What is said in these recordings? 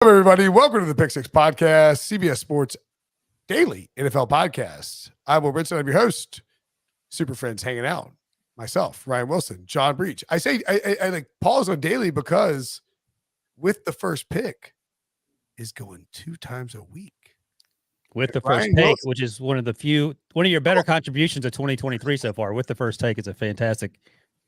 Hello, everybody. Welcome to the Pick Six Podcast, CBS Sports Daily NFL Podcast. I'm Brinson. I'm your host. Super friends hanging out. Myself, Ryan Wilson, John Breech. I say I like pause on daily because with the first pick is going 2 times a week. With the first take, which is one of your better contributions of 2023 so far. With the first take is a fantastic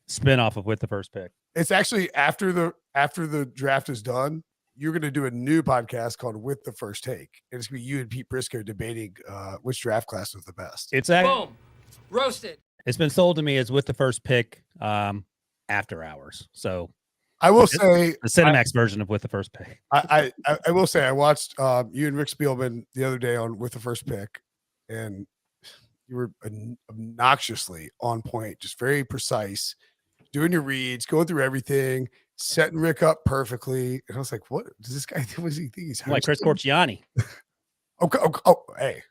spinoff of With the First Pick. It's actually after the draft is done. You're going to do a new podcast called With the First Take. And it's going to be you and Pete Briscoe debating which draft class was the best. It's boom, roasted. It's been sold to me as With the First Pick after hours. So I will say the Cinemax version of With the First Pick. I will say I watched you and Rick Spielman the other day on With the First Pick, and you were obnoxiously on point, just very precise, doing your reads, going through everything, setting Rick up perfectly. And I was like, what does this guy think? What does he think he's like Chris Corciani? Oh, hey.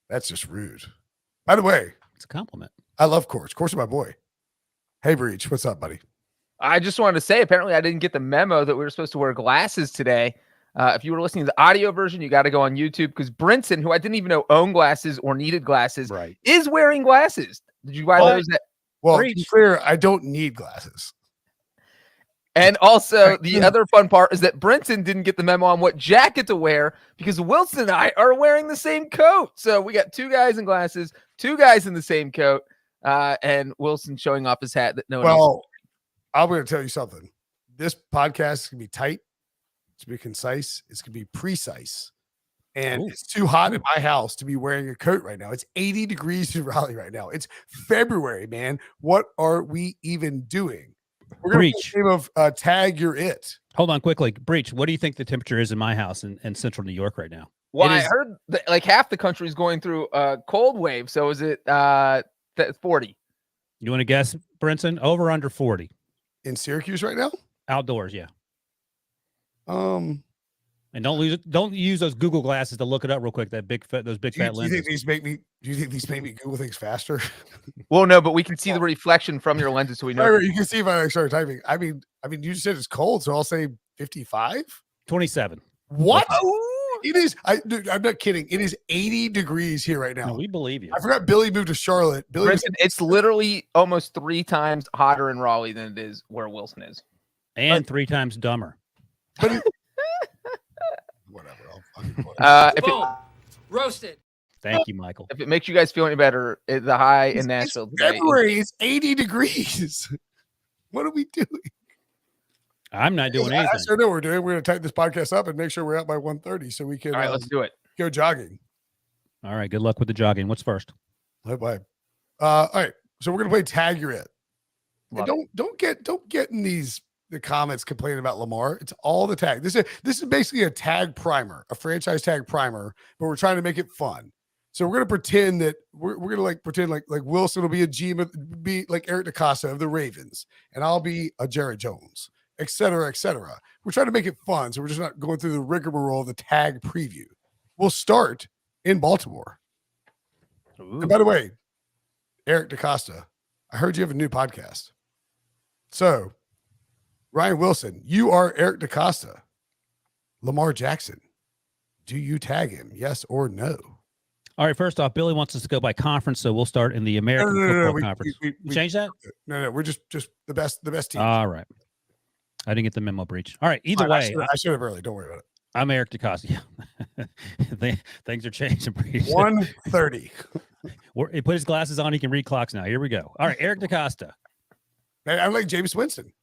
That's just rude. By the way, it's a compliment. I love Corch. Corch is my boy. Hey, Breech, what's up, buddy? I just wanted to say, apparently I didn't get the memo that we were supposed to wear glasses today. If you were listening to the audio version, you got to go on YouTube because Brinson, who I didn't even know owned glasses or needed glasses, is wearing glasses. Did you buy those? Well, to be clear, I don't need glasses. And also, the other fun part is that Brinson didn't get the memo on what jacket to wear because Wilson and I are wearing the same coat. So we got 2 guys in glasses, 2 guys in the same coat, and Wilson showing off his hat that no one else. I'm going to tell you something. This podcast is going to be tight. It's going to be concise. It's going to be precise. And it's too hot in my house to be wearing a coat right now. It's 80 degrees in Raleigh right now. It's February, man. What are we even doing? We're going to play a game of Tag Your It. Hold on quickly. Breech, what do you think the temperature is in my house in central New York right now? Well, I heard that like half the country is going through a cold wave. So is it 40? You want to guess, Brinson? Over or under 40? In Syracuse right now? Outdoors, yeah. And don't use those Google glasses to look it up real quick. Those big fat lenses. Do you think these make me Google things faster? Well, no, but we can see the reflection from your lenses, so we know. You can see if I start typing. I mean, you just said it's cold, so I'll say 55, 27. What? It is. Dude, I'm not kidding. It is 80 degrees here right now. No, we believe you. I forgot Billy moved to Charlotte. It's literally almost 3 times hotter in Raleigh than it is where Wilson is, and 3 times dumber. But whatever. Roasted. Thank you, Michael. If it makes you guys feel any better, the high in Nashville today. February is 80 degrees. What are we doing? I'm not doing anything. I sure know what we're doing. We're going to tighten this podcast up and make sure we're out by 1:30 so we can. All right, let's do it. Go jogging. All right, good luck with the jogging. What's first? Bye. All right, so we're going to play Tag Your It. Don't get in the comments complaining about Lamar. It's all the tag. This is basically a tag primer, a franchise tag primer, but we're trying to make it fun. So we're gonna pretend that we're gonna pretend like Wilson will be be like Eric DeCosta of the Ravens, and I'll be a Jared Jones, et cetera, et cetera. We're trying to make it fun, so we're just not going through the rigmarole of the tag preview. We'll start in Baltimore. Ooh. And by the way, Eric DeCosta, I heard you have a new podcast. So, Ryan Wilson, you are Eric DeCosta. Lamar Jackson, do you tag him? Yes or no? All right, first off, Billy wants us to go by conference, so we'll start in the American Football Conference. We change that? No, we're just the best team. All right. I didn't get the memo, Breech. All right, either way. I should have early. Don't worry about it. I'm Eric DeCosta. Yeah. Things are changing, Breech. 1:30. He put his glasses on. He can read clocks now. Here we go. All right, Eric DeCosta. I'm like Jameis Winston.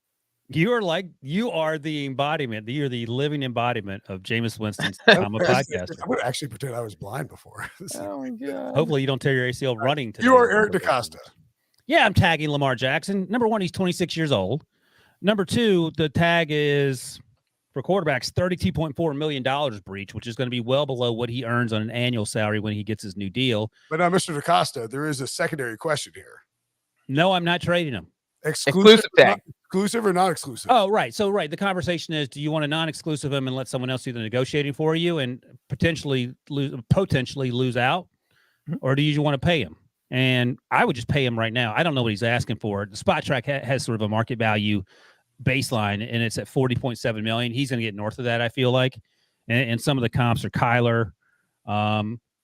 You are the embodiment. You're the living embodiment of Jameis Winston's podcast. I would actually pretend I was blind before. Oh my God. Hopefully you don't tear your ACL running today. You are Eric DeCosta. Yeah, I'm tagging Lamar Jackson. Number 1, he's 26 years old. Number 2, the tag is for quarterbacks $32.4 million Breech, which is going to be well below what he earns on an annual salary when he gets his new deal. But now, Mr. DeCosta, there is a secondary question here. No, I'm not trading him. Exclusive tag. Exclusive or not exclusive? Oh, right. So, right. The conversation is, do you want a non-exclusive him and let someone else do the negotiating for you and potentially lose out? Or do you want to pay him? And I would just pay him right now. I don't know what he's asking for. The Spot Track has sort of a market value baseline, and it's at 40.7 million. He's going to get north of that, I feel like. And some of the comps are Kyler,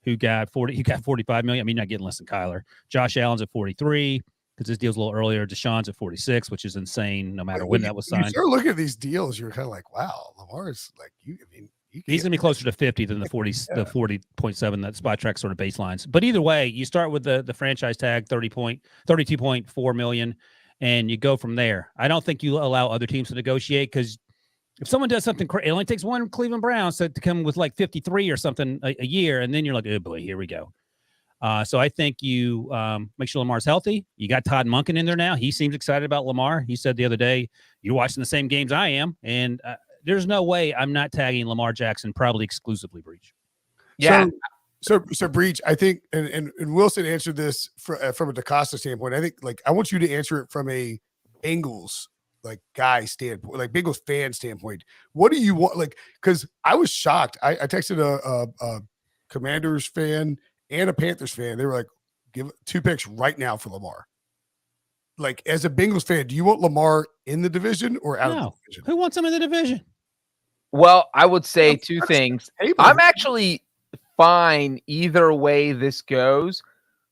who got 45 million. I mean, not getting less than Kyler. Josh Allen's at 43 because this deal's a little earlier. Deshaun's at 46, which is insane no matter when that was signed. You start looking at these deals, you're kind of like, wow, Lamar's like, he's going to be closer to 50 than the 40, the 40.7 that Spot Track sort of baselines. But either way, you start with the franchise tag, 32.4 million, and you go from there. I don't think you allow other teams to negotiate because if someone does something crazy, it only takes one Cleveland Browns to come with like 53 or something a year, and then you're like, oh boy, here we go. So I think you make sure Lamar's healthy. You got Todd Monken in there now. He seems excited about Lamar. He said the other day, you're watching the same games I am, and there's no way I'm not tagging Lamar Jackson, probably exclusively Breech. Yeah. So Breech, I think, and Wilson answered this from a DaCosta standpoint. I think, like, I want you to answer it from a Bengals guy standpoint, like Bengals fan standpoint. What do you want? Like, because I was shocked. I texted a Commanders fan and a Panthers fan. They were like, give 2 picks right now for Lamar. Like, as a Bengals fan, do you want Lamar in the division or out of the division? Who wants him in the division? Well, I would say two things. I'm actually fine either way this goes,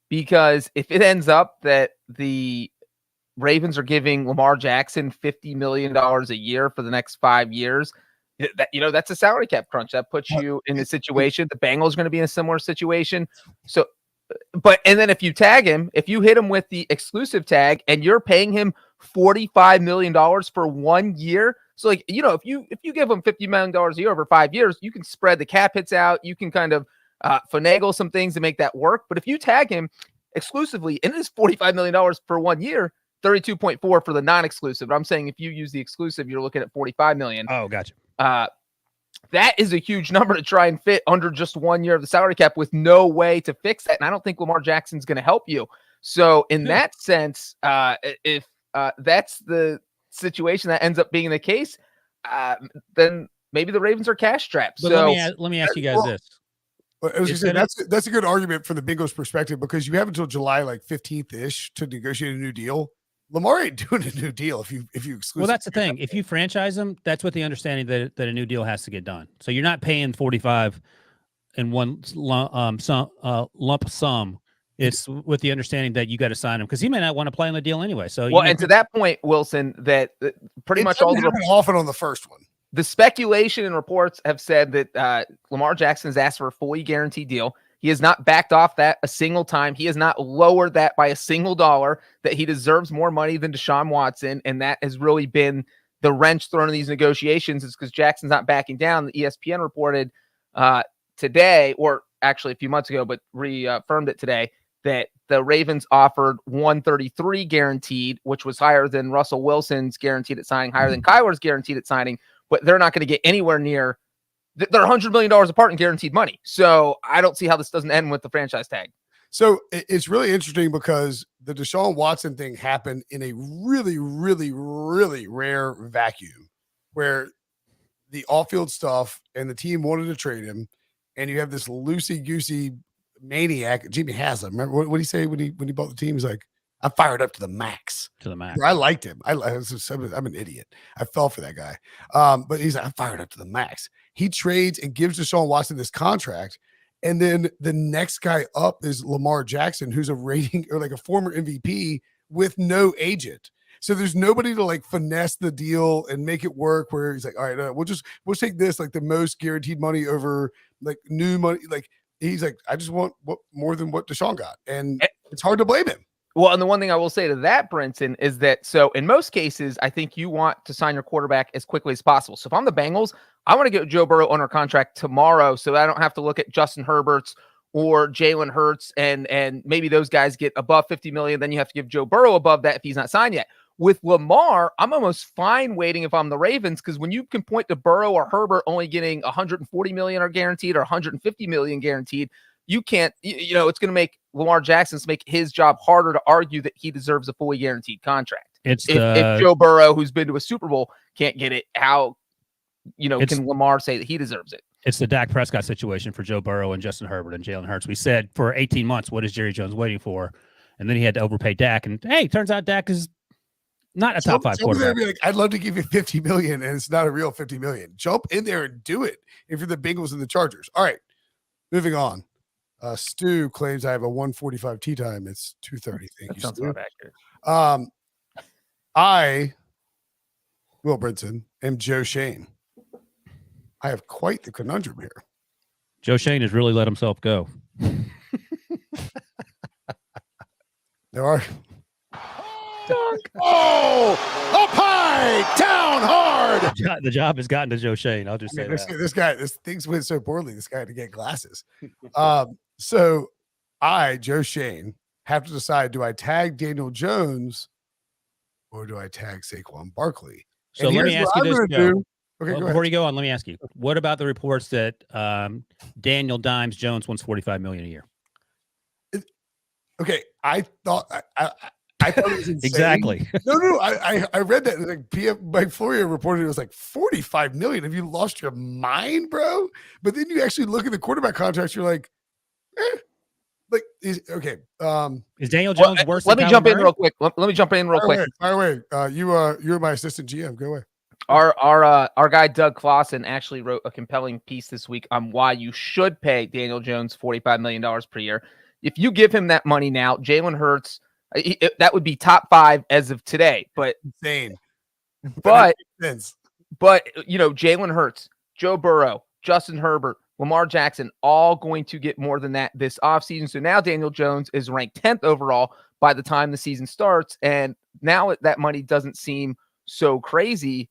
because if it ends up that the Ravens are giving Lamar Jackson $50 million a year for the next 5 years, that's a salary cap crunch. That puts you in a situation. The Bengals are going to be in a similar situation. So, and then if you tag him, if you hit him with the exclusive tag and you're paying him $45 million for 1 year. So, like, if you give him $50 million a year over 5 years, you can spread the cap hits out. You can kind of finagle some things to make that work. But if you tag him exclusively, and it is $45 million for 1 year, 32.4 for the non-exclusive. But I'm saying if you use the exclusive, you're looking at $45 million. Oh, gotcha. That is a huge number to try and fit under just 1 year of the salary cap with no way to fix that. And I don't think Lamar Jackson's going to help you. So in that sense, if that's the situation that ends up being the case, then maybe the Ravens are cash strapped. But so let me ask you guys this. I was gonna say, that's a good argument from the Bengals perspective, because you have until July 15th-ish to negotiate a new deal. Lamar ain't doing a new deal if you exclusive. Well, that's the thing. If you franchise him, that's with the understanding that a new deal has to get done. So you're not paying 45 in one lump sum. It's with the understanding that you got to sign him because he may not want to play on the deal anyway. So and to that point, Wilson, that pretty much all often on the first one. The speculation and reports have said that Lamar Jackson has asked for a fully guaranteed deal. He has not backed off that a single time. He has not lowered that by a single dollar, that he deserves more money than Deshaun Watson. And that has really been the wrench thrown in these negotiations, is because Jackson's not backing down. The ESPN reported today, or actually a few months ago, but reaffirmed it today, that the Ravens offered 133 guaranteed, which was higher than Russell Wilson's guaranteed at signing, higher than Kyler's guaranteed at signing, but they're not going to get anywhere near. They're $100 million apart in guaranteed money. So I don't see how this doesn't end with the franchise tag. So it's really interesting because the Deshaun Watson thing happened in a really, really, really rare vacuum where the off-field stuff and the team wanted to trade him, and you have this loosey-goosey maniac, Jimmy Haslam. Remember what did he say when he bought the team? He's like, I'm fired up to the max. To the max. I liked him. I'm an idiot. I fell for that guy. But he's like, I'm fired up to the max. He trades and gives Deshaun Watson this contract. And then the next guy up is Lamar Jackson, who's a rating or like a former MVP with no agent. So there's nobody to finesse the deal and make it work, where he's like, all right, we'll take this, the most guaranteed money over new money. He's like, I just want more than what Deshaun got. And it's hard to blame him. Well, and the one thing I will say to that, Brinson, is that so in most cases, I think you want to sign your quarterback as quickly as possible. So if I'm the Bengals, I want to get Joe Burrow under contract tomorrow so I don't have to look at Justin Herbert's or Jalen Hurts and maybe those guys get above 50 million. Then you have to give Joe Burrow above that if he's not signed yet. With Lamar, I'm almost fine waiting if I'm the Ravens, because when you can point to Burrow or Herbert only getting 140 million are guaranteed or 150 million guaranteed, you can't, it's going to make Lamar Jackson's make his job harder to argue that he deserves a fully guaranteed contract. If Joe Burrow, who's been to a Super Bowl, can't get it, how, can Lamar say that he deserves it? It's the Dak Prescott situation for Joe Burrow and Justin Herbert and Jalen Hurts. We said for 18 months, what is Jerry Jones waiting for? And then he had to overpay Dak. And hey, turns out Dak is Not a top 5 jump in there quarterback. and be like, I'd love to give you 50 million, and it's not a real 50 million. Jump in there and do it if you're the Bengals and the Chargers. All right, moving on. Stu claims I have a 1:45 tea time. It's 2:30. Thank you, sounds Stu. about accurate. I, Will Brinson, am Joe Shane. I have quite the conundrum here. Joe Shane has really let himself go. There are. Oh, up high, down hard. The job has gotten to Joe Shane. I'll just say that. This things went so poorly. This guy had to get glasses. So I, Joe Shane, have to decide: do I tag Daniel Jones or do I tag Saquon Barkley? So let me ask you this, Joe. Okay, well, before you go on, let me ask you: what about the reports that Daniel Dimes Jones wants $45 million a year? Okay, I thought I thought it was insane. Exactly. No. I read that. Like Mike Florio reported it was like $45 million. Have you lost your mind, bro? But then you actually look at the quarterback contracts. You're like, like okay. Is Daniel Jones worse? Let me jump in real quick. Let me jump in real quick. By the way, you're my assistant GM. Go away. Our guy Doug Clausen actually wrote a compelling piece this week on why you should pay Daniel Jones $45 million per year. If you give him that money now, Jalen Hurts, that would be top 5 as of today. But insane. But Jalen Hurts, Joe Burrow, Justin Herbert, Lamar Jackson, all going to get more than that this offseason. So now Daniel Jones is ranked 10th overall by the time the season starts, and now that money doesn't seem so crazy.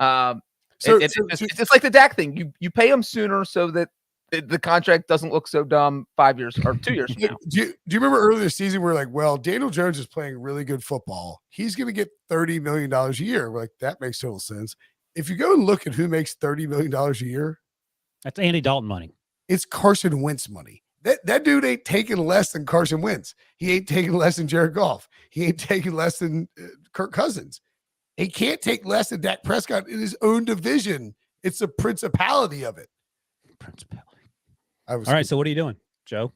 It's just like the Dak thing. You pay him sooner so that the contract doesn't look so dumb 5 years or 2 years from now. Do you remember earlier this season we're like, well, Daniel Jones is playing really good football. He's going to get $30 million a year. We're like, that makes total sense. If you go and look at who makes $30 million a year, that's Andy Dalton money. It's Carson Wentz money. That dude ain't taking less than Carson Wentz. He ain't taking less than Jared Goff. He ain't taking less than Kirk Cousins. He can't take less than Dak Prescott in his own division. It's the principality of it. Principality. All right, so what are you doing, Joe?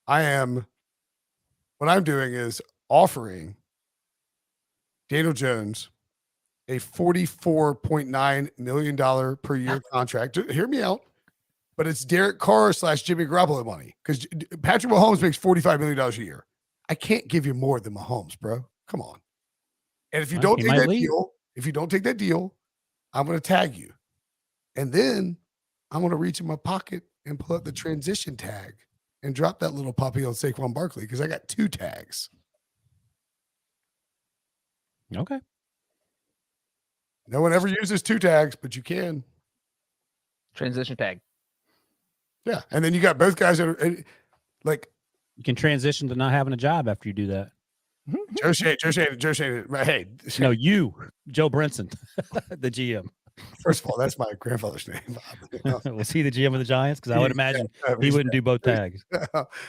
What I'm doing is offering Daniel Jones a $44.9 million per year contract. Hear me out. But it's Derek Carr / Jimmy Garoppolo money because Patrick Mahomes makes $45 million a year. I can't give you more than Mahomes, bro. Come on. And if you don't take that deal, I'm going to tag you. And then I'm going to reach in my pocket and pull out the transition tag and drop that little puppy on Saquon Barkley because I got 2 tags. Okay. No one ever uses 2 tags, but you can. Transition tag. Yeah. And then you got both guys that are like. You can transition to not having a job after you do that. Joe Shane. Hey. No, you, Joe Brinson, the GM. First of all, that's my grandfather's name. Was he the GM of the Giants? Because I would imagine he wouldn't do both tags.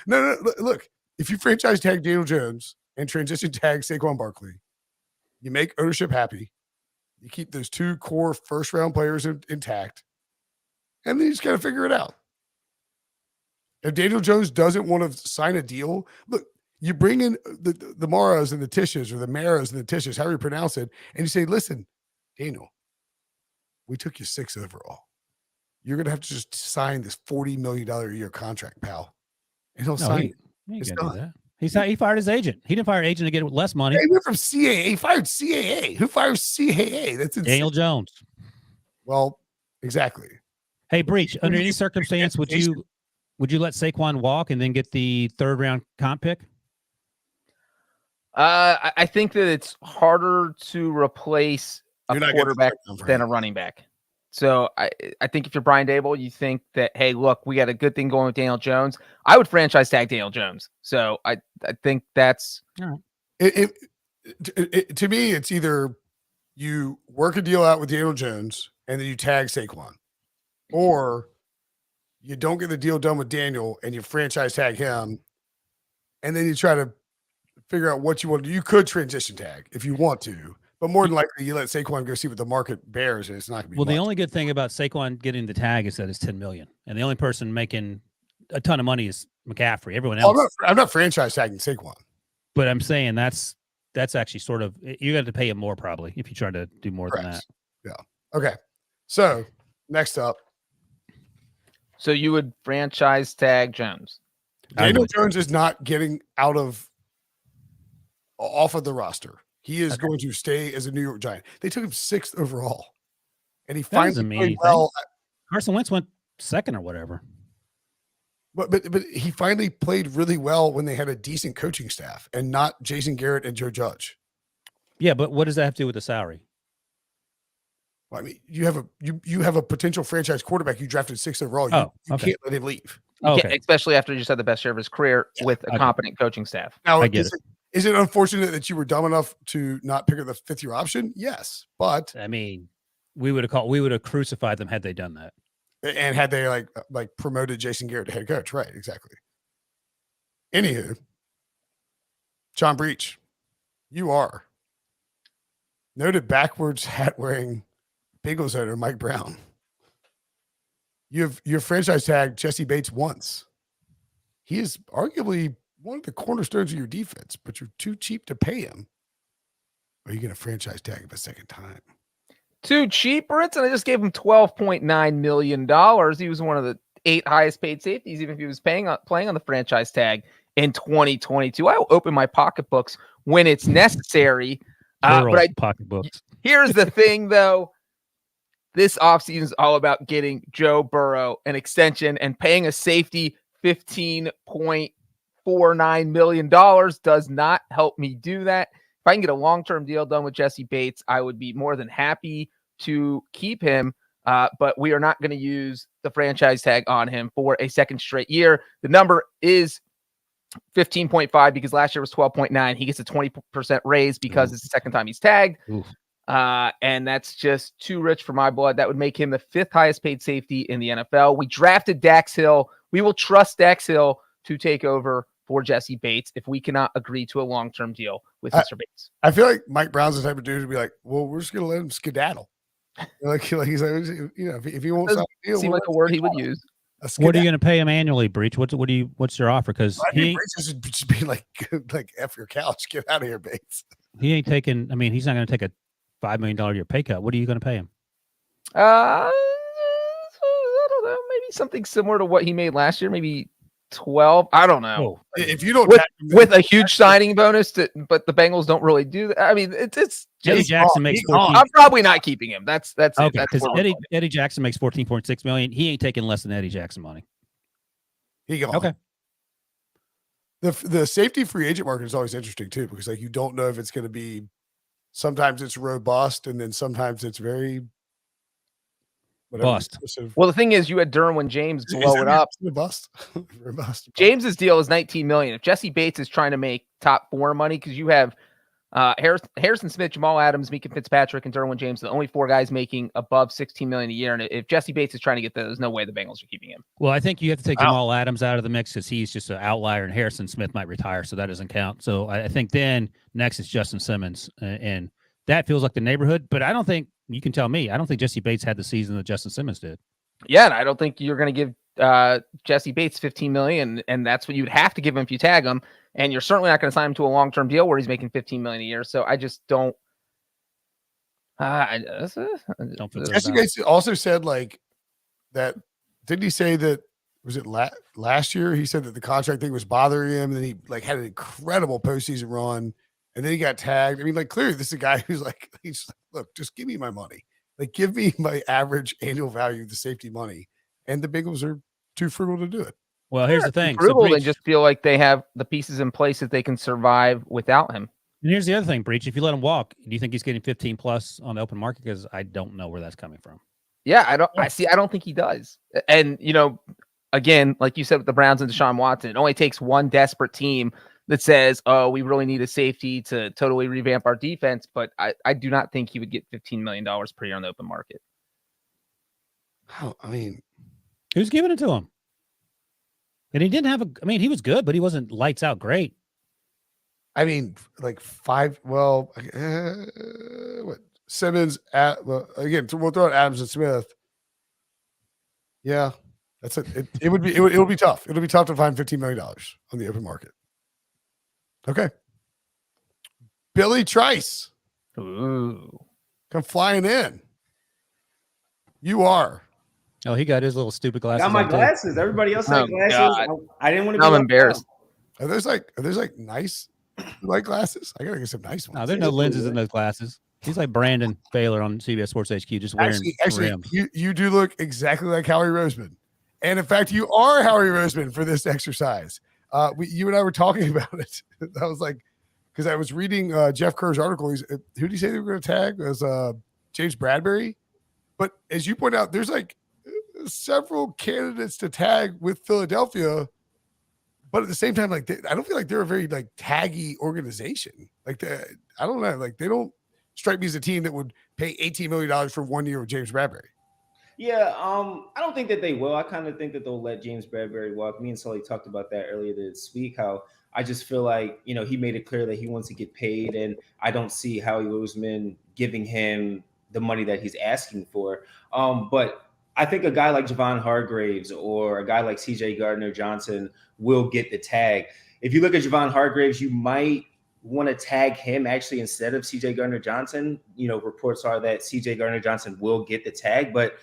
No. Look, if you franchise tag Daniel Jones and transition tag Saquon Barkley, you make ownership happy. You keep those 2 core first-round players intact, and then you just got to figure it out. If Daniel Jones doesn't want to sign a deal, look, you bring in the Maras and the Tishes, or the Maras and the Tishes, however you pronounce it, and you say, listen, Daniel, we took you 6 overall. You're going to have to just sign this $40 million a year contract, pal. And he'll sign it. It's done. He fired his agent. He didn't fire an agent to get less money. He went from CAA. He fired CAA. Who fires CAA? That's insane. Daniel Jones. Well, exactly. Hey, Breech, under any circumstance, would you let Saquon walk and then get the 3rd round comp pick? I think that it's harder to replace a quarterback than a running back. So I think if you're Brian Dable, you think that, hey, look, we got a good thing going with Daniel Jones. I would franchise tag Daniel Jones. So I think that's to me, it's either you work a deal out with Daniel Jones and then you tag Saquon, or you don't get the deal done with Daniel and you franchise tag him, and then you try to figure out what you want to do. You could transition tag if you want to, but more than likely you let Saquon go see what the market bears, and it's not going to be. Well, much. The only good thing about Saquon getting the tag is that it's $10 million, and the only person making a ton of money is McCaffrey. Everyone else. I'm not franchise tagging Saquon, but I'm saying that's that's actually sort of you got to pay him more probably if you try to do more than that. Yeah. Okay. So next up, So you would franchise tag Jones. Daniel Jones is not getting off of the roster. He is going to stay as a New York Giant. They took him 6th overall, and he finally played well. Carson Wentz went 2nd or whatever. But he finally played really well when they had a decent coaching staff and not Jason Garrett and Joe Judge. Yeah, but what does that have to do with the salary? Well, I mean, you have a potential franchise quarterback you drafted 6th overall. You can't let him leave. Especially after you just had the best year of his career with a competent coaching staff. Now, is it unfortunate that you were dumb enough to not pick up the 5th-year option? Yes, but I mean, we would have crucified them had they done that. And had they like promoted Jason Garrett to head coach. Right, exactly. Anywho, John Breech, you are noted backwards hat wearing Bengals owner Mike Brown. You've franchise tagged Jesse Bates once. He is arguably one of the cornerstones of your defense, but you're too cheap to pay him. Are you going to franchise tag him a second time? Too cheap, Brinson. I just gave him $12.9 million. He was one of the 8 highest paid safeties, even if he was playing on the franchise tag in 2022. I will open my pocketbooks when it's necessary. Pocketbooks. Here's the thing, though. This offseason is all about getting Joe Burrow an extension, and paying a safety $15.49 million does not help me do that. If I can get a long-term deal done with Jesse Bates, I would be more than happy to keep him. But we are not going to use the franchise tag on him for a second straight year. The number is 15.5 because last year was 12.9. He gets a 20% raise because it's the second time he's tagged. And that's just too rich for my blood. That would make him the 5th highest paid safety in the NFL. We drafted Dax Hill. We will trust Dax Hill to take over for Jesse Bates if we cannot agree to a long-term deal with Mr. Bates. I feel like Mike Brown's the type of dude to be like, well, we're just going to let him skedaddle. Like he's like, if he won't seem like a word he would use. What are you going to pay him annually, Breech? What's your offer? Because Breech should just be like F your couch, get out of here, Bates. He ain't taking. I mean, he's not going to take a $5 million a year pay cut. What are you going to pay him? I don't know. Maybe something similar to what he made last year. Maybe 12. I don't know. If you don't with a huge signing bonus, but the Bengals don't really do that. I mean, it's Eddie Jackson makes 14. I'm probably not keeping him. That's okay. Because Eddie Jackson makes $14.6 million. He ain't taking less than Eddie Jackson money. He go. Okay. The safety free agent market is always interesting too, because like you don't know if it's going to be. Sometimes it's robust, and then sometimes it's very bust. Well, the thing is, you had Derwin James blow it up. Robust. James's deal is $19 million. If Jesse Bates is trying to make top 4 money, because you have Harrison Smith, Jamal Adams, Mika Fitzpatrick, and Derwin James, the only 4 guys making above $16 million a year. And if Jesse Bates is trying to get those, there's no way the Bengals are keeping him. Well, I think you have to take Jamal Adams out of the mix because he's just an outlier, and Harrison Smith might retire, so that doesn't count. So I think then next is Justin Simmons, and that feels like the neighborhood. But I don't think you can tell me. I don't think Jesse Bates had the season that Justin Simmons did. Yeah, and I don't think you're going to give Jesse Bates $15 million, and that's what you'd have to give him if you tag him. And you're certainly not going to sign him to a long-term deal where he's making $15 million a year. So I just don't. Don't feel Jesse Bates also said like that. Didn't he say that? Was it last year? He said that the contract thing was bothering him, and then he like had an incredible postseason run, and then he got tagged. I mean, like clearly this is a guy who's like, look, just give me my money. Like, give me my average annual value of the safety money, and the Bengals are too frugal to do it. Well, here's the thing. Frugal, they just feel like they have the pieces in place that they can survive without him. And here's the other thing, Breech. If you let him walk, do you think he's getting 15 plus on the open market? Because I don't know where that's coming from. Yeah, I don't think he does. And, again, like you said with the Browns and Deshaun Watson, it only takes one desperate team that says, oh, we really need a safety to totally revamp our defense. But I do not think he would get $15 million per year on the open market. I mean, who's giving it to him? And he didn't have he was good, but he wasn't lights out great. I mean, like 5. Well, Simmons again. We'll throw out Adams and Smith. Yeah, that's it. It would be tough. It'll be tough to find $15 million on the open market. Okay. Billy Trice. Ooh. Come flying in. You are. Oh, he got his little stupid glasses. Got my on, too. glasses. Everybody else had Oh, glasses. God. I didn't want to be I'm left embarrassed. out. Are those like nice light glasses? I gotta get some nice ones. No, there's no lenses in those glasses. He's like Brandon Baylor on CBS Sports HQ, just wearing Actually, rims. you do look exactly like Howie Roseman. And in fact, you are Howie Roseman for this exercise. You and I were talking about it. I was like, because I was reading Jeff Kerr's article. Who did he say they were going to tag? It was James Bradbury. But as you point out, there's like several candidates to tag with Philadelphia. But at the same time, like I don't feel like they're a very like taggy organization. Like I don't know, like they don't strike me as a team that would pay $18 million for 1 year with James Bradbury. Yeah, I don't think that they will. I kind of think that they'll let James Bradbury walk. Me and Sully talked about that earlier this week, how I just feel like, he made it clear that he wants to get paid, and I don't see Howie Roseman giving him the money that he's asking for. But I think a guy like Javon Hargraves or a guy like CJ Gardner-Johnson will get the tag. If you look at Javon Hargraves, you might want to tag him actually instead of CJ Gardner-Johnson. Reports are that CJ Gardner-Johnson will get the tag, but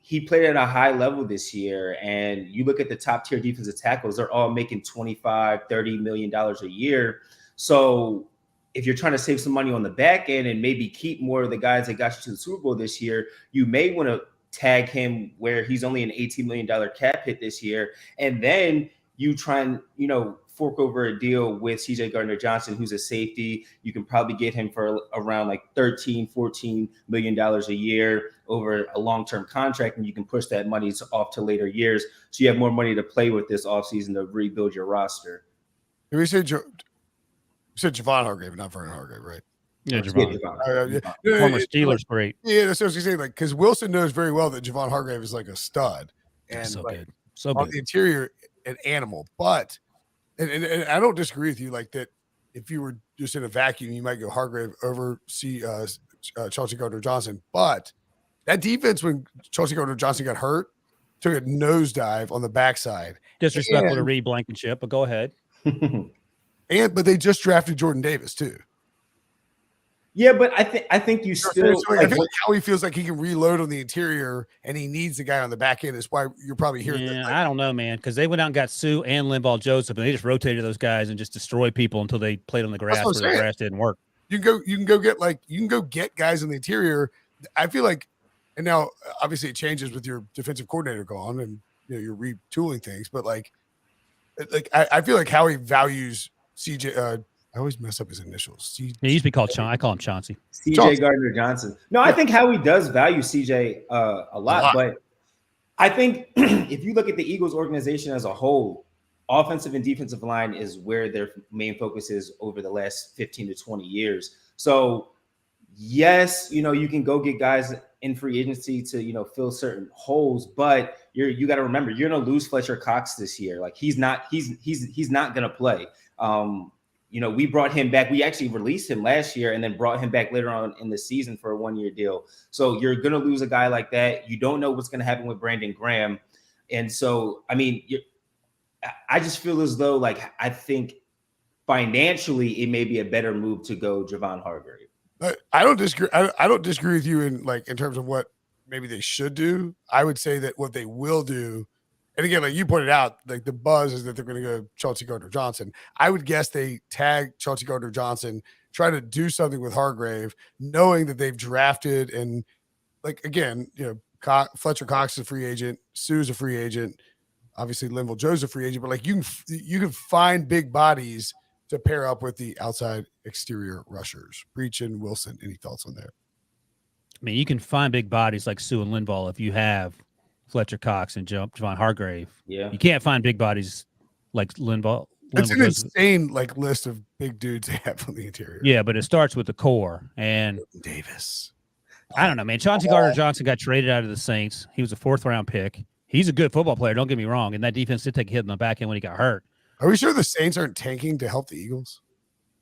he played at a high level this year, and you look at the top tier defensive tackles, they're all making $25-30 million a year. So if you're trying to save some money on the back end and maybe keep more of the guys that got you to the Super Bowl this year, you may want to tag him where he's only an $18 million cap hit this year. And then you try and, fork over a deal with CJ Gardner-Johnson, who's a safety. You can probably get him for around like $13-14 million a year over a long-term contract, and you can push that money off to later years. So you have more money to play with this offseason to rebuild your roster. We said Javon Hargrave, not Vernon Hargrave, right? Yeah, Javon. Former Steelers great. Yeah, that's what I was saying. Like, because Wilson knows very well that Javon Hargrave is like a stud, and So like, good. So on good. the interior, an animal. But and I don't disagree with you. Like that, if you were just in a vacuum, you might go Hargrave over Chauncey Gardner-Johnson. But that defense, when Chauncey Gardner-Johnson got hurt, took a nosedive on the backside. Disrespectful to Reed Blankenship, but go ahead. But they just drafted Jordan Davis too. Yeah, but I think you still. So I feel like Howie feels like he can reload on the interior, and he needs the guy on the back end. Is why you're probably hearing that. I don't know, man, because they went out and got Sue and Linval Joseph, and they just rotated those guys and just destroyed people until they played on the grass where the grass didn't work. You can go get guys in the interior. I feel like, and now obviously it changes with your defensive coordinator gone, and you're retooling things. But like I feel like Howie values CJ. I always mess up his initials. He used to be called I call him Chauncey. CJ Gardner-Johnson. No, I think Howie does value CJ a lot, but I think if you look at the Eagles organization as a whole, offensive and defensive line is where their main focus is over the last 15 to 20 years. So yes, you can go get guys in free agency to, fill certain holes, but you got to remember, you're going to lose Fletcher Cox this year. Like he's not going to play. We brought him back. We actually released him last year and then brought him back later on in the season for a 1-year deal. So you're going to lose a guy like that. You don't know what's going to happen with Brandon Graham. And so, I mean, I just feel as though, I think financially it may be a better move to go Javon Hargrave. I don't disagree. I don't disagree with you in terms of what maybe they should do. I would say that what they will do, and again, like you pointed out, like the buzz is that they're going to go Chauncey Gardner-Johnson. I would guess they tag Chauncey Gardner-Johnson, try to do something with Hargrave, knowing that they've drafted and Fletcher Cox is a free agent, Sue's a free agent, obviously Linval Joe's a free agent, but you can find big bodies to pair up with the outside exterior rushers. Breech and Wilson. Any thoughts on that? I mean, you can find big bodies like Sue and Linval if you have Fletcher Cox and Javon Hargrave. Yeah. You can't find big bodies like Linval. It's an insane list of big dudes they have on the interior. Yeah, but it starts with the core. And Davis. I don't know, man. Chauncey Gardner-Johnson got traded out of the Saints. He was a 4th-round pick. He's a good football player, don't get me wrong. And that defense did take a hit in the back end when he got hurt. Are we sure the Saints aren't tanking to help the Eagles?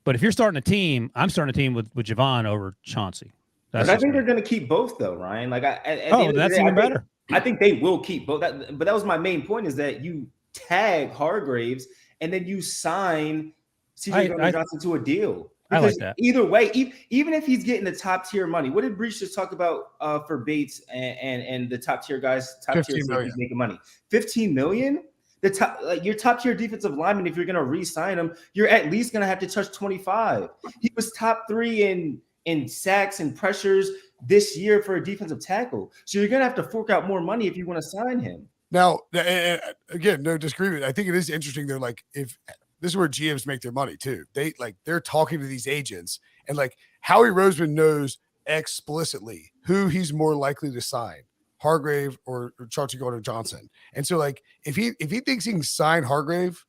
But if you're starting a team, I'm starting a team with Javon over Chauncey. But I think they're going to keep both, though, Ryan. That's even better. I think they will keep both. But that was my main point, is that you tag Hargraves and then you sign CJ Gardner-Johnson to a deal. I like that. Either way, even if he's getting the top tier money, what did Breech just talk about for Bates and the top tier guys? Top tier safeties making money. 15 million. The top, like your top tier defensive lineman, if you're gonna re-sign him, you're at least gonna have to touch 25. He was top 3 in sacks and pressures this year for a defensive tackle. So you're gonna have to fork out more money if you want to sign him. Now, again, no disagreement. I think it is interesting. They're like, if this is where GMs make their money too. They're talking to these agents, and like Howie Roseman knows explicitly who he's more likely to sign. Hargrave or Chauncey Gardner-Johnson. And so like if he thinks he can sign Hargrave,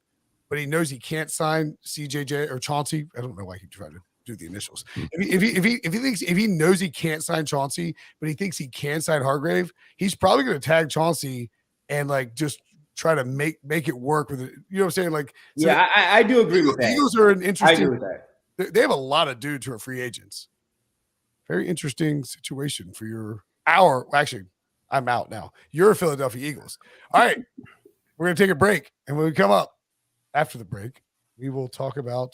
but he knows he can't sign CJJ or Chauncey, I don't know why he tried to do the initials. If he knows he can't sign Chauncey, but he thinks he can sign Hargrave, he's probably going to tag Chauncey and like just try to make it work with it. You know what I'm saying? Like, so yeah, I do agree with that. Eagles are an interesting. I agree with that. They have a lot of dudes who are free agents. Very interesting situation for actually. I'm out now. You're Philadelphia Eagles. All right. We're going to take a break. And when we come up after the break, we will talk about.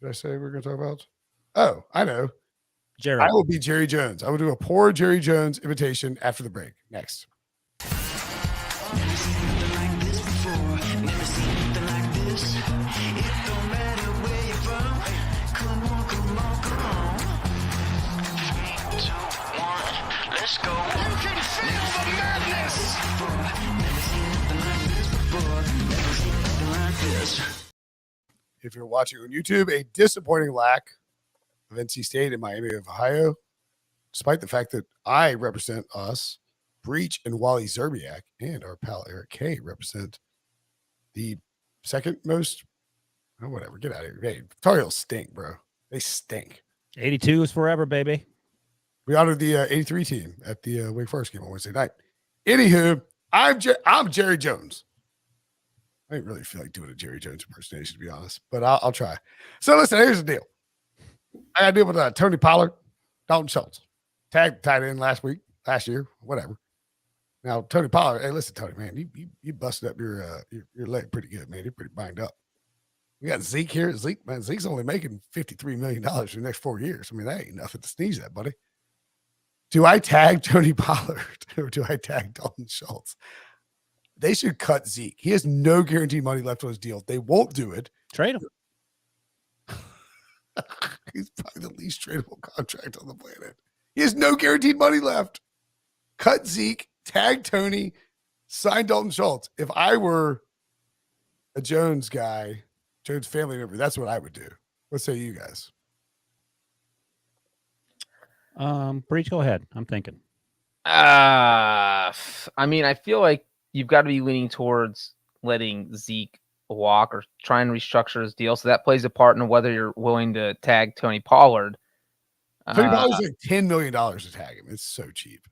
Did I say we're going to talk about? Oh, I know. Jerry. I will be Jerry Jones. I will do a poor Jerry Jones imitation after the break. Next. Let's go. You can feel the madness. If you're watching on YouTube, a disappointing lack of NC State and Miami of Ohio, despite the fact that I represent us, Breech and Wally Zerbiak, and our pal Eric K represent the second most. Oh, whatever. Get out of here. Hey, Tar Heels stink, bro. They stink. 82 is forever, baby. We honored the 83 team at the Wake Forest game on Wednesday night. Anywho, I'm Jerry Jones. I didn't really feel like doing a Jerry Jones impersonation, to be honest, but I'll try. So listen, here's the deal. I got to deal with Tony Pollard, Dalton Schultz. Tagged tight end last year, whatever. Now, Tony Pollard, hey, listen, Tony, man, you busted up your leg pretty good, man. You're pretty banged up. We got Zeke here. Zeke's only making $53 million for the next 4 years. I mean, that ain't nothing to sneeze at, buddy. Do I tag Tony Pollard or do I tag Dalton Schultz? They should cut Zeke. He has no guaranteed money left on his deal. They won't do it. Trade him. He's probably the least tradable contract on the planet. He has no guaranteed money left. Cut Zeke, tag Tony, sign Dalton Schultz. If I were a Jones guy, Jones family member, that's what I would do. What say you guys? Breech, go ahead. I'm thinking. I mean, I feel like you've got to be leaning towards letting Zeke walk or try and restructure his deal. So that plays a part in whether you're willing to tag Tony Pollard. Tony Pollard's like $10 million to tag him. It's so cheap.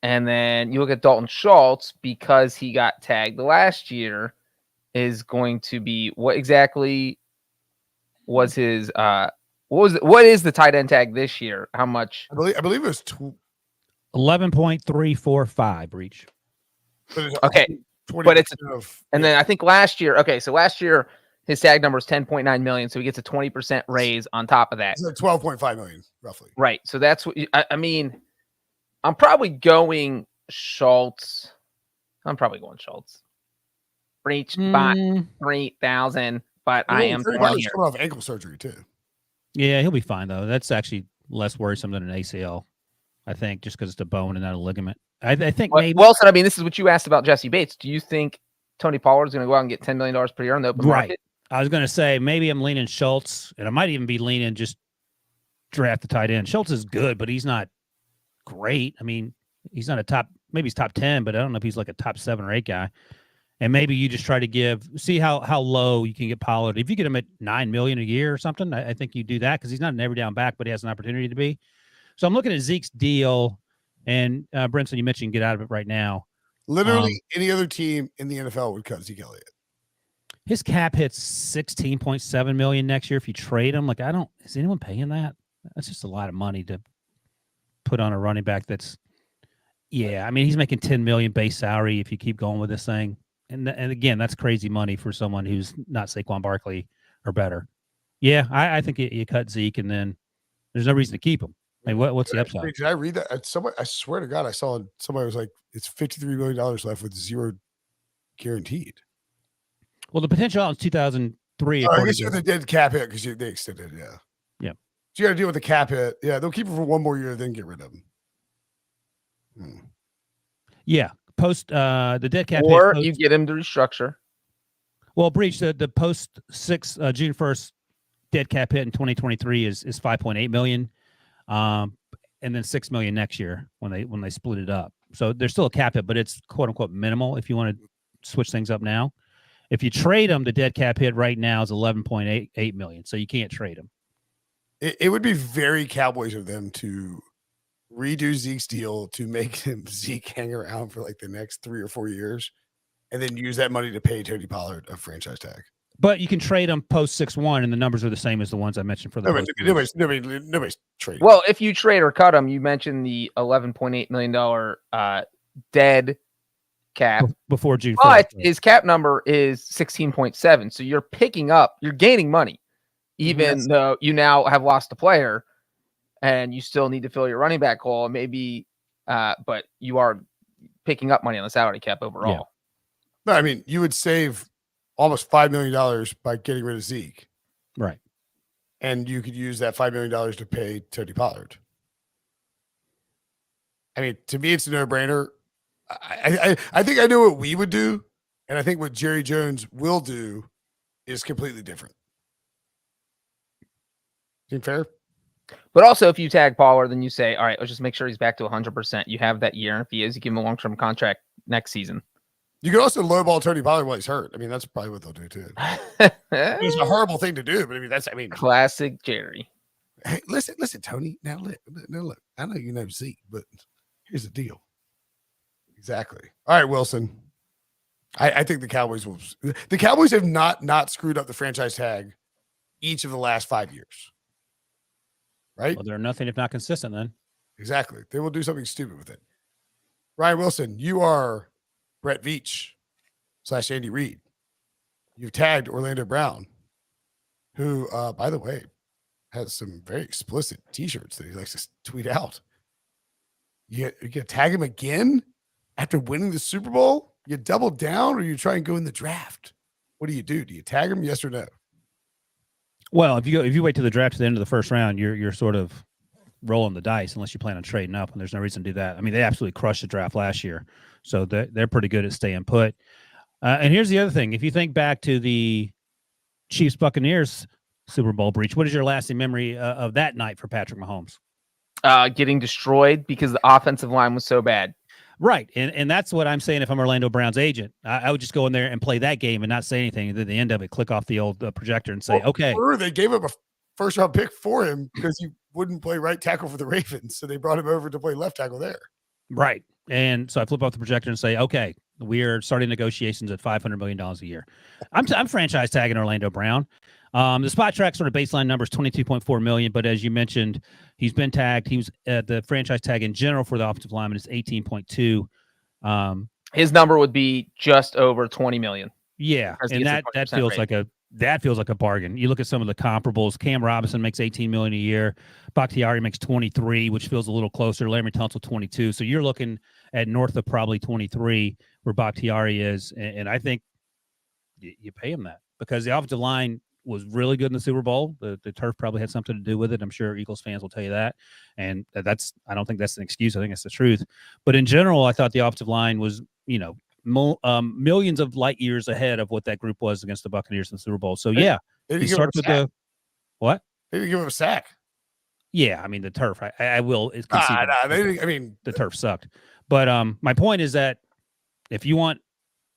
And then you look at Dalton Schultz because he got tagged last year is going to be what exactly was his what is the tight end tag this year? How much? I believe it was 11.345 Breech. Okay. But it's then I think last year, so last year his tag number is 10.9 million, so he gets a 20% raise on top of that. It's like 12.5 million roughly. Right. So that's what I mean, I'm probably going Schultz. Breech by 3,000, but I am coming off ankle surgery too. Yeah, he'll be fine though. That's actually less worrisome than an ACL, I think, just because it's a bone and not a ligament. I think maybe. Wilson, I mean, this is what you asked about Jesse Bates. Do you think Tony Pollard is going to go out and get $10 million per year on the open market? I was going to say maybe I'm leaning Schultz, and I might even be leaning just draft the tight end. Schultz is good, but he's not great. I mean, he's not maybe he's top 10, but I don't know if he's like a top 7 or 8 guy. And maybe you just try to see how low you can get Pollard. If you get him at $9 million a year or something, I think you do that because he's not an every down back, but he has an opportunity to be. So I'm looking at Zeke's deal, and Brinson, you mentioned get out of it right now. Literally any other team in the NFL would cut Zeke Elliott. His cap hits $16.7 million next year if you trade him. Like, is anyone paying that? That's just a lot of money to put on a running back that's, I mean, he's making $10 million base salary if you keep going with this thing. And again, that's crazy money for someone who's not Saquon Barkley or better. Yeah, I think you cut Zeke, and then there's no reason to keep him. I mean, what's the upside? Did I read that? Somebody, I swear to God, I saw somebody was like, it's $53 million left with 0 guaranteed. Well, the potential out is 2003. I guess they did cap hit because they extended it. Yeah. Yeah. So you got to deal with the cap hit. Yeah. They'll keep him for one more year, then get rid of him. Yeah. Post the dead cap or hit. You get him to restructure. Well, Breech, the post June 1st dead cap hit in 2023 is 5.8 million. And then 6 million next year when they split it up. So there's still a cap hit, but it's quote unquote minimal if you want to switch things up now. If you trade them, the dead cap hit right now is 11.88 million. So you can't trade them. It would be very Cowboys of them to redo Zeke's deal to make him Zeke hang around for like the next 3 or 4 years and then use that money to pay Tony Pollard a franchise tag. But you can trade them post 6-1, and the numbers are the same as the ones I mentioned for the nobody's trading. Well, if you trade or cut him, you mentioned the $11.8 million dead cap before June 1st. But his cap number is 16.7. So you're gaining money, even though you now have lost a player and you still need to fill your running back hole. Maybe, but you are picking up money on the salary cap overall. Yeah. No, I mean, you would save almost $5 million by getting rid of Zeke. Right. And you could use that $5 million to pay Tony Pollard. I mean, to me, it's a no-brainer. I think I know what we would do, and I think what Jerry Jones will do is completely different. Seem fair? But also, if you tag Pollard, then you say, all right, let's just make sure he's back to 100%. You have that year. And if he is, you give him a long-term contract next season. You could also lowball Tony Pollard while he's hurt. I mean, that's probably what they'll do too. It's a horrible thing to do, but I mean, classic Jerry. Hey, listen, Tony. Now look. I know you know Zeke, but here's the deal. Exactly. All right, Wilson. I think the Cowboys will. The Cowboys have not screwed up the franchise tag each of the last 5 years. Right? Well, they're nothing if not consistent then. Exactly. They will do something stupid with it. Ryan Wilson, you are Brett Veach / Andy Reid. You've tagged Orlando Brown, who, by the way, has some very explicit T-shirts that he likes to tweet out. You gonna tag him again after winning the Super Bowl? You double down, or you try and go in the draft? What do? Do you tag him? Yes or no? Well, if you wait till the draft to the end of the first round, you're sort of rolling the dice unless you plan on trading up, and there's no reason to do that. I mean, they absolutely crushed the draft last year, so they're pretty good at staying put. And here's the other thing: if you think back to the Chiefs Buccaneers Super Bowl breach, what is your lasting memory of that night for Patrick Mahomes? Getting destroyed because the offensive line was so bad. Right. And that's what I'm saying. If I'm Orlando Brown's agent, I would just go in there and play that game and not say anything. And at the end of it, click off the old projector and say, okay. Sure, they gave him a first round pick for him because he wouldn't play right tackle for the Ravens. So they brought him over to play left tackle there. Right. And so I flip off the projector and say, okay, we are starting negotiations at $500 million a year. I'm franchise tagging Orlando Brown. The spot track sort of baseline number is 22.4 million, but as you mentioned, he's been tagged. He was the franchise tag in general for the offensive lineman is 18.2. His number would be just over 20 million. Yeah, and that feels like a bargain. You look at some of the comparables. Cam Robinson makes 18 million a year. Bakhtiari makes 23, which feels a little closer. Larry Tunsil 22. So you're looking at north of probably 23 where Bakhtiari is, and I think you pay him that because the offensive line was really good in the Super Bowl. The turf probably had something to do with it. I'm sure Eagles fans will tell you that. And I don't think that's an excuse. I think it's the truth. But in general, I thought the offensive line was, millions of light years ahead of what that group was against the Buccaneers in the Super Bowl. So yeah, he starts with the what? They didn't give him a sack. Yeah, I mean the turf. I will. The turf sucked. But my point is that if you want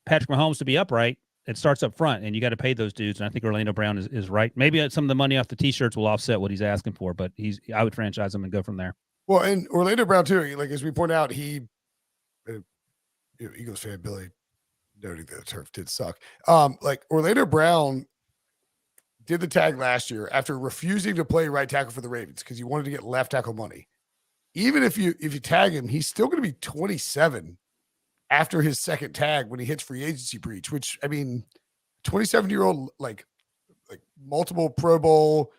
Patrick Mahomes to be upright, it starts up front, and you got to pay those dudes. And I think Orlando Brown is right. Maybe some of the money off the T-shirts will offset what he's asking for, but I would franchise him and go from there. Well, and Orlando Brown too. Like as we point out, Eagles fan Billy noting that the turf did suck. Like Orlando Brown did the tag last year after refusing to play right tackle for the Ravens because he wanted to get left tackle money. Even if you tag him, he's still going to be 27 after his second tag when he hits free agency breach, which I mean, 27-year-old like like multiple Pro Bowl,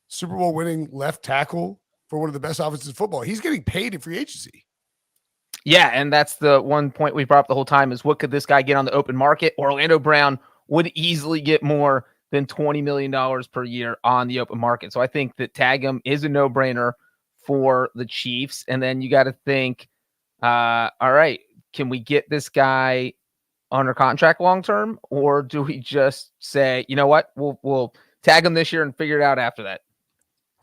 Super Bowl winning left tackle for one of the best offenses in football. He's getting paid in free agency. Yeah, and that's the one point we brought up the whole time is what could this guy get on the open market? Orlando Brown would easily get more than $20 million per year on the open market. So I think that tag him is a no-brainer for the Chiefs. And then you got to think, all right, can we get this guy under contract long-term? Or do we just say, you know what, we'll tag him this year and figure it out after that?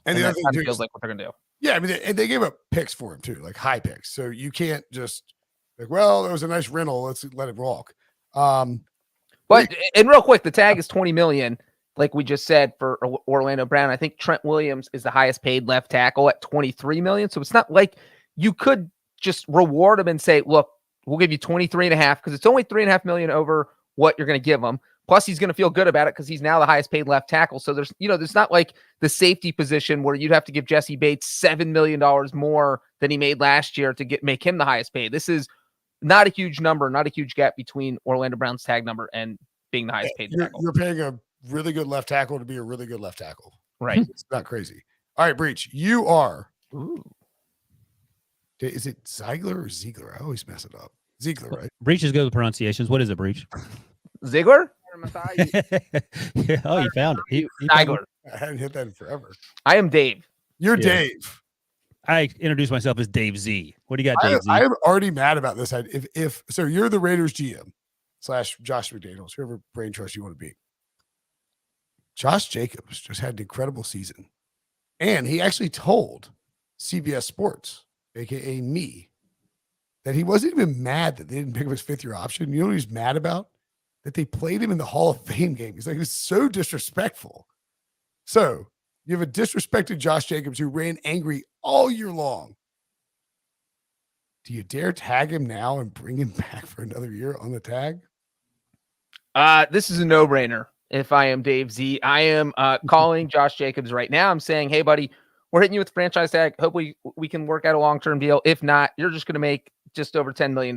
And the that other thing kind of too, feels like what they're going to do. yeah, I mean, and they gave up picks for him too, like high picks. So you can't just like, well, it was a nice rental. Let's let it walk. But and real quick, the tag is $20 million, like we just said for Orlando Brown. I think Trent Williams is the highest paid left tackle at $23 million. So it's not like you could just reward him and say, look, we'll give you 23.5 because it's only $3.5 million over what you're going to give him. Plus, he's going to feel good about it because he's now the highest paid left tackle. So there's not like the safety position where you'd have to give Jesse Bates $7 million more than he made last year to make him the highest paid. This is not a huge number, not a huge gap between Orlando Brown's tag number and being the highest paid tackle. You're paying a really good left tackle to be a really good left tackle. Right. It's not crazy. All right, Breech, you are. Ooh. Is it Ziegler or Ziegler? I always mess it up. Ziegler, right? Breech is good with pronunciations. What is it, Breech? Ziegler? Yeah, oh, you found it. He Ziegler. I hadn't hit that in forever. I am Dave. You're Yeah. Dave. I introduced myself as Dave Z. What do you got, Dave Z? I am already mad about this. If so, you're the Raiders GM / Josh McDaniels, whoever brain trust you want to be. Josh Jacobs just had an incredible season, and he actually told CBS Sports, aka me, that he wasn't even mad that they didn't pick up his 5th-year option. You know what he's mad about? That they played him in the Hall of Fame game. He's like, it was so disrespectful. So you have a disrespected Josh Jacobs who ran angry all year long. Do you dare tag him now and bring him back for another year on the tag? This is a no-brainer. If I am Dave Z, I am calling Josh Jacobs right now. I'm saying, hey, buddy, we're hitting you with the franchise tag. Hopefully we can work out a long-term deal. If not, you're just going to make just over $10 million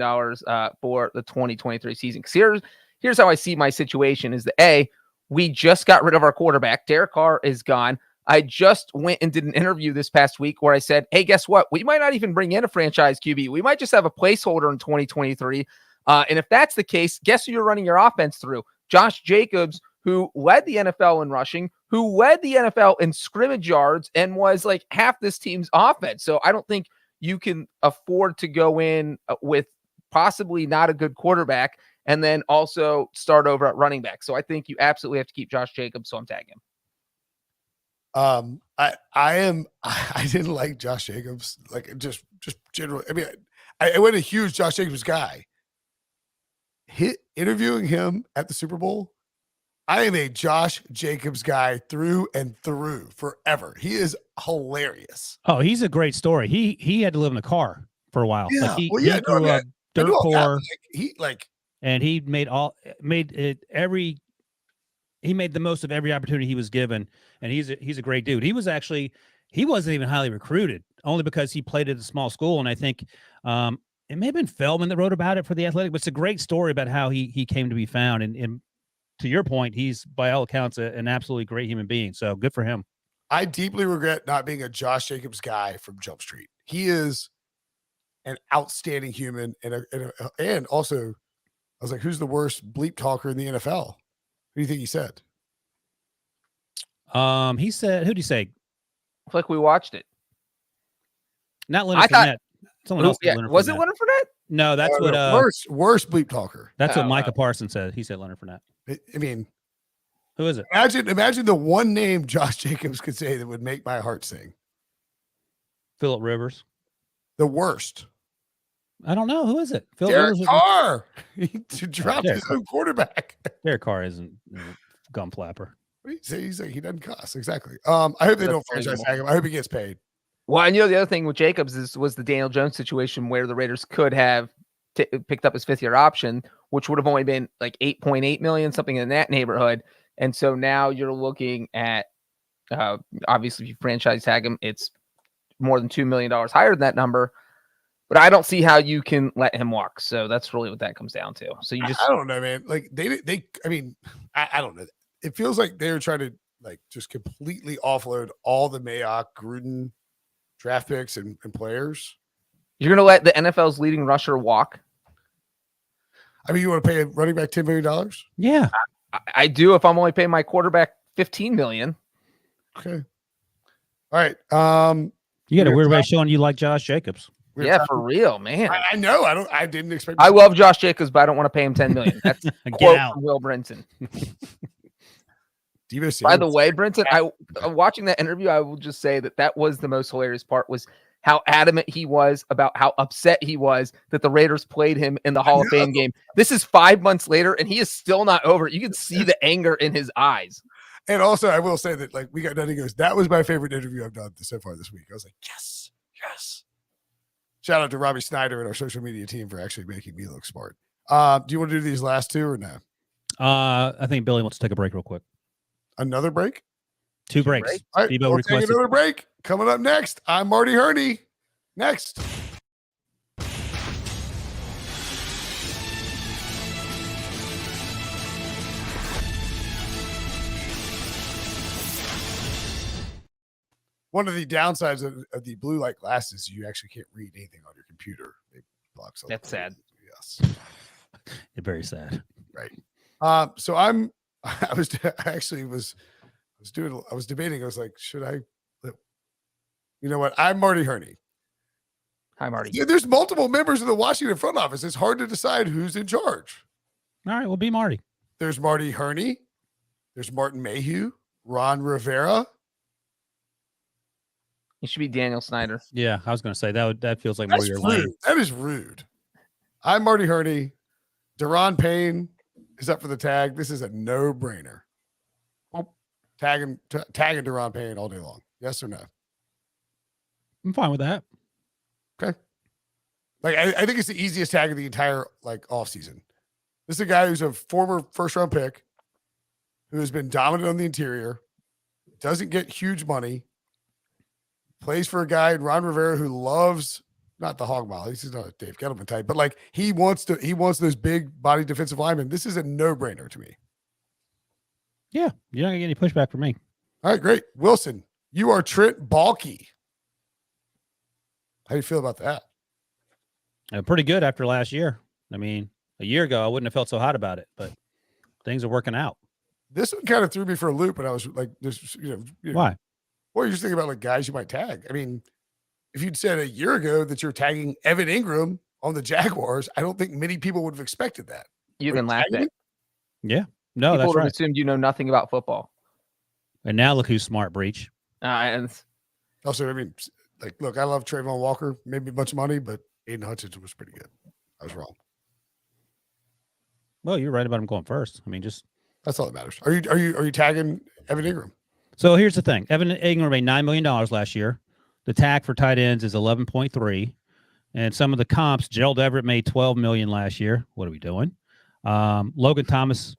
for the 2023 season. Because here's how I see my situation is that, we just got rid of our quarterback. Derek Carr is gone. I just went and did an interview this past week where I said, hey, guess what? We might not even bring in a franchise QB. We might just have a placeholder in 2023. And if that's the case, guess who you're running your offense through? Josh Jacobs, who led the NFL in rushing, who led the NFL in scrimmage yards, and was like half this team's offense. So I don't think you can afford to go in with possibly not a good quarterback and then also start over at running back. So I think you absolutely have to keep Josh Jacobs. So I'm tagging him. I didn't like Josh Jacobs, like just generally. I mean, I wasn't a huge Josh Jacobs guy. Interviewing him at the Super Bowl, I am a Josh Jacobs guy through and through forever. He is hilarious. Oh, he's a great story. He had to live in a car for a while. Yeah, Like he well, yeah, no, I grew mean, up dirt poor, and he made the most of every opportunity he was given, and he's a great dude. He wasn't even highly recruited, only because he played at a small school, and I think it may have been Feldman that wrote about it for The Athletic, but it's a great story about how he came to be found. And to your point, he's by all accounts an absolutely great human being. So good for him. I deeply regret not being a Josh Jacobs guy from Jump Street. He is an outstanding human, and also, I was like, who's the worst bleep talker in the NFL? Who do you think he said? He said, who'd he say? It's like we watched it. Not Leonard Fournette. Someone else. Yeah, was it Leonard Fournette? No, that's what worst bleep talker. That's what Micah Parsons said. He said Leonard Fournette. I mean, who is it? Imagine the one name Josh Jacobs could say that would make my heart sing. Phillip Rivers. The worst. I don't know. Who is it? Derek Carr. He dropped his own quarterback. Derek Carr isn't a gum flapper. He's like, he doesn't cuss. Exactly. I hope they don't franchise tag him. I hope he gets paid. Well, and the other thing with Jacobs was the Daniel Jones situation where the Raiders could have picked up his 5th-year option, which would have only been like $8.8 million, something in that neighborhood. And so now you're looking at, obviously, if you franchise tag him, it's more than $2 million higher than that number. But I don't see how you can let him walk. So that's really what that comes down to. So you just, I don't know, man. Like I don't know. It feels like they're trying to like just completely offload all the Mayock, Gruden draft picks and players. You're going to let the NFL's leading rusher walk? I mean, you want to pay a running back $10 million? Yeah. I do if I'm only paying my quarterback $15 million. Okay. All right. You got a weird way of showing you like Josh Jacobs. Yeah, for real, man. I know. I didn't expect. I love Josh Jacobs, but I don't want to pay him $10 million. That's a Get quote out. from Will Brinson. By the way, Brinson, I watching that interview, I will just say that was the most hilarious part was how adamant he was about how upset he was that the Raiders played him in the Hall of Fame game. This is 5 months later, and he is still not over it. You can see the anger in his eyes. And also, I will say that, like, we got nothing. Goes. That was my favorite interview I've done so far this week. I was like, yes. Shout out to Robbie Snyder and our social media team for actually making me look smart. Do you want to do these last two or no? I think Billy wants to take a break real quick. Another break? Two breaks. All right, Debo we'll take requested. another break. Coming up next, I'm Marty Herney. Next. One of the downsides of the blue light glasses, you actually can't read anything on your computer. It blocks all. That's sad. Yes. It's very sad. Right. So I was debating. I was like, should I? You know what? I'm Marty Herney. Hi, Marty. Yeah, there's multiple members of the Washington front office. It's hard to decide who's in charge. All right, we'll be Marty. There's Marty Herney. There's Martin Mayhew, Ron Rivera. It should be Daniel Snyder. Yeah, I was going to say that feels like more That's your rude. lane. That is rude. I'm Marty Herney. Deron Payne is up for the tag. This is a no-brainer. Tagging Deron Payne all day long. Yes or no? I'm fine with that. Okay. Like I think it's the easiest tag of the entire offseason. This is a guy who's a former first-round pick who has been dominant on the interior, doesn't get huge money, plays for a guy, Ron Rivera, who loves not the hog mile. He's not a Dave Gettleman type, but like he wants those big body defensive linemen. This is a no-brainer to me. Yeah, you're not gonna get any pushback from me. All right, great. Wilson, you are Trent Baalke. How do you feel about that? Pretty good after last year. I mean, a year ago I wouldn't have felt so hot about it, but things are working out. This one kind of threw me for a loop, and I was like, "This, Why? Well, you're just thinking about like guys you might tag. I mean, if you'd said a year ago that you're tagging Evan Ingram on the Jaguars, I don't think many people would have expected that. You can laugh at it. Yeah, no, People that's would have right. assumed you know nothing about football. And now look who's smart, Breech. And Also, I mean, like, look, I love Trayvon Walker, maybe a bunch of money, but Aiden Hutchinson was pretty good. I was wrong. Well, you're right about him going first. I mean, That's all that matters. Are you tagging Evan Ingram? so here's the thing. Evan Ingram made $9 million last year. The tag for tight ends is 11.3. And some of the comps, Gerald Everett made $12 million last year. What are we doing? Logan Thomas.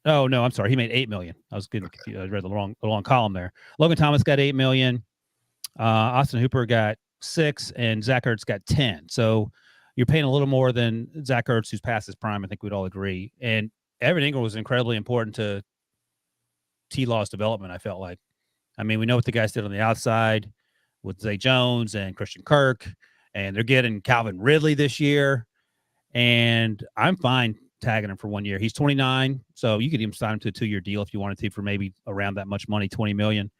Oh, no, I'm sorry. He made $8 million. I was getting confused. I read the wrong column there. Logan Thomas got $8 million. Austin Hooper got 6, and Zach Ertz got 10. So you're paying a little more than Zach Ertz, who's past his prime. I think we'd all agree. And Evan Ingram was incredibly important to T-Law's development, I felt like. I mean, we know what the guys did on the outside with Zay Jones and Christian Kirk, and they're getting Calvin Ridley this year. And I'm fine tagging him for 1 year. He's 29, so you could even sign him to a 2-year deal if you wanted to for maybe around that much money, $20 million.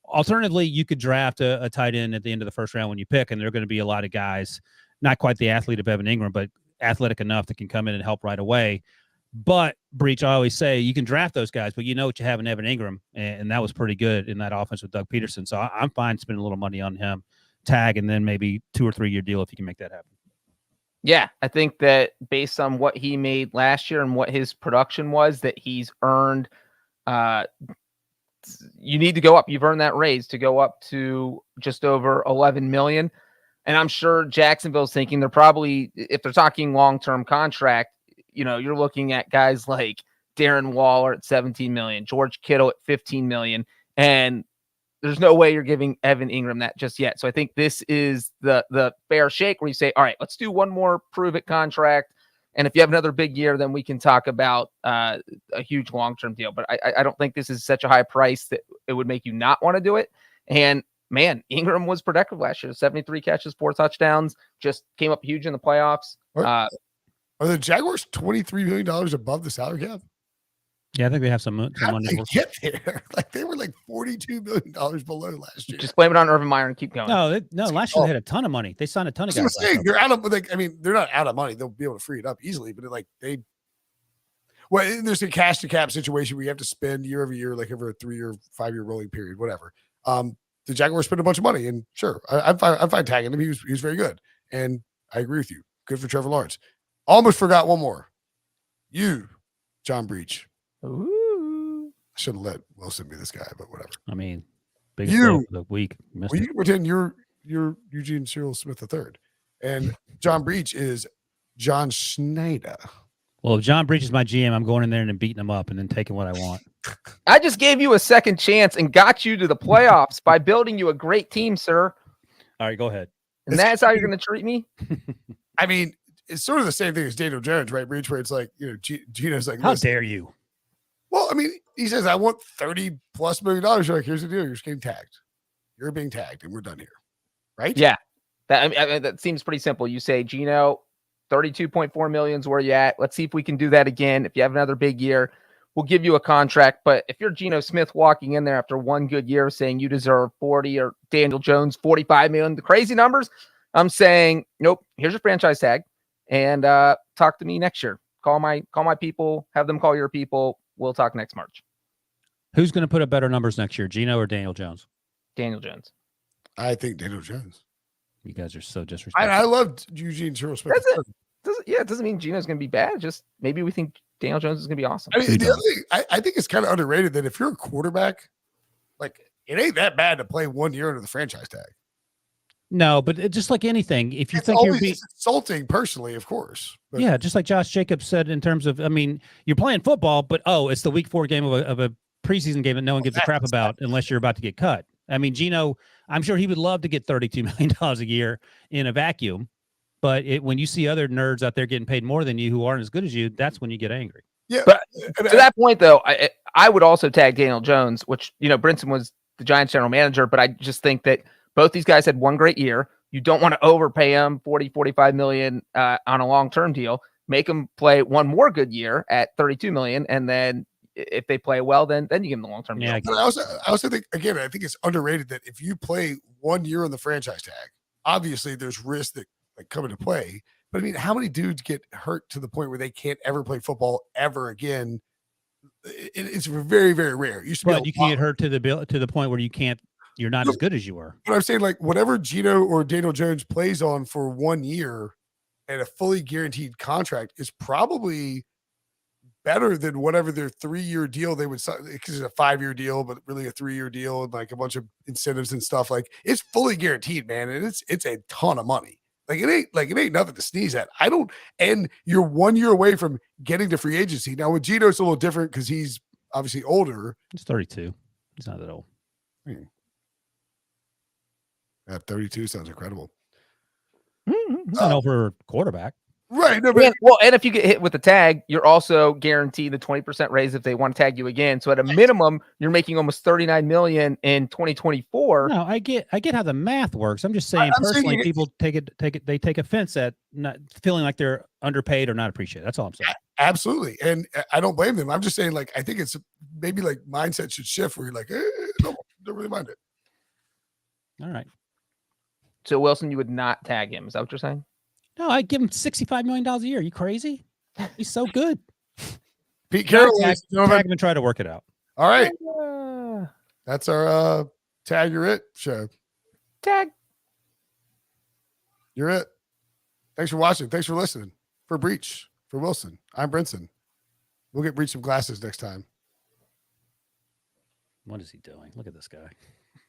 Alternatively, you could draft a tight end at the end of the first round when you pick, and there are going to be a lot of guys, not quite the athlete of Evan Ingram, but athletic enough that can come in and help right away. But, Breech, I always say you can draft those guys, but you know what you have in Evan Ingram, and that was pretty good in that offense with Doug Peterson. So I'm fine spending a little money on him, tag, and then maybe 2 or 3 year deal if you can make that happen. yeah, I think that based on what he made last year and what his production was, that he's earned you need to go up. You've earned that raise to go up to just over 11 million. And I'm sure Jacksonville's thinking they're probably, if they're talking long-term contract, you're looking at guys like Darren Waller at 17 million, George Kittle at 15 million. And there's no way you're giving Evan Ingram that just yet. So I think this is the fair shake where you say, all right, let's do one more prove it contract. And if you have another big year, then we can talk about a huge long-term deal. But I don't think this is such a high price that it would make you not want to do it. And man, Ingram was productive last year. 73 catches, 4 touchdowns, just came up huge in the playoffs. Are the Jaguars $23 million above the salary cap? Yeah, I think they have some How money. did they get there? Like they were like $42 million below last year. Just blame it on Urban Meyer and keep going. No, last year they had a ton of money. They signed a ton of guys. They're out of like, I mean, they're not out of money. They'll be able to free it up easily, but there's a cash to cap situation where you have to spend year over year, like over a 3 or 5 year rolling period, whatever. The Jaguars spent a bunch of money, and sure, I'm fine tagging him. He was very good, and I agree with you. Good for Trevor Lawrence. Almost forgot one more. You, John Breech. Ooh. I should have let Wilson be this guy, but whatever. I mean, biggest player for the week. Well, you pretend you're Eugene Cyril Smith III, and John Breech is John Schneider. Well, if John Breech is my GM, I'm going in there and beating him up and then taking what I want. I just gave you a second chance and got you to the playoffs by building you a great team, sir. All right, go ahead. And that's how you're going to treat me? I mean, it's sort of the same thing as Daniel Jones, right? Breech, where it's like, Geno's like, how dare you? Well, I mean, he says, I want $30+ million. You're like, here's the deal. You're just getting tagged. You're being tagged, and we're done here. Right? Yeah. I mean, that seems pretty simple. You say, Geno, 32.4 million is where you at. Let's see if we can do that again. If you have another big year, we'll give you a contract. But if you're Geno Smith walking in there after one good year saying you deserve 40 or Daniel Jones 45 million, the crazy numbers, I'm saying, nope, here's your franchise tag and talk to me next year. Call my people, have them call your people. We'll talk next March. Who's going to put up better numbers next year, Geno or Daniel Jones? Daniel Jones. I think Daniel Jones. You guys are so disrespectful. I loved Eugene Cyril Smith. It doesn't mean Geno's going to be bad. Just maybe we think Daniel Jones is going to be awesome. I mean, the other thing, I think it's kind of underrated that if you're a quarterback, like it ain't that bad to play 1 year under the franchise tag. No, but just like anything, if you it's think you're being insulting personally, of course. But yeah, just like Josh Jacobs said in terms of, I mean, you're playing football, but it's the week 4 game of a preseason game that no one gives a crap about unless you're about to get cut. I mean, Geno, I'm sure he would love to get $32 million a year in a vacuum, but when you see other nerds out there getting paid more than you who aren't as good as you, that's when you get angry. Yeah, but to that point, though, I would also tag Daniel Jones, which, Brinson was the Giants general manager, but I just think that both these guys had one great year. You don't want to overpay them 40, 45 million on a long-term deal. Make them play one more good year at 32 million. And then if they play well, then you give them the long-term deal. But I also think, again, I think it's underrated that if you play 1 year on the franchise tag, obviously there's risks that come into play. But I mean, how many dudes get hurt to the point where they can't ever play football ever again? It's very, very rare. You can get hurt to the point where you're not as good as you were. But I'm saying, like, whatever Geno or Daniel Jones plays on for 1 year and a fully guaranteed contract is probably better than whatever their 3-year deal they would sign, because it's a 5-year deal, but really a 3-year deal and like a bunch of incentives and stuff. Like, it's fully guaranteed, man, and it's a ton of money. Like, it ain't nothing to sneeze at. And you're 1 year away from getting to free agency. Now with Geno, it's a little different because he's obviously older. He's 32. He's not that old. At 32 sounds incredible. He's not over quarterback. Right. No, and if you get hit with the tag, you're also guaranteed the 20% raise if they want to tag you again. So at a minimum, you're making almost 39 million in 2024. No, I get how the math works. I'm just saying personally, people they take offense at not feeling like they're underpaid or not appreciated. That's all I'm saying. Absolutely. And I don't blame them. I'm just saying, like, I think it's maybe like mindset should shift where you're like, don't really mind it. All right. So Wilson, you would not tag him. Is that what you're saying? No, I'd give him $65 million a year. Are you crazy? He's so good. Pete Carroll, tag him and try to work it out. All right. That's our Tag You're It show. Tag. You're it. Thanks for watching. Thanks for listening. For Breech, for Wilson, I'm Brinson. We'll get Breech some glasses next time. What is he doing? Look at this guy.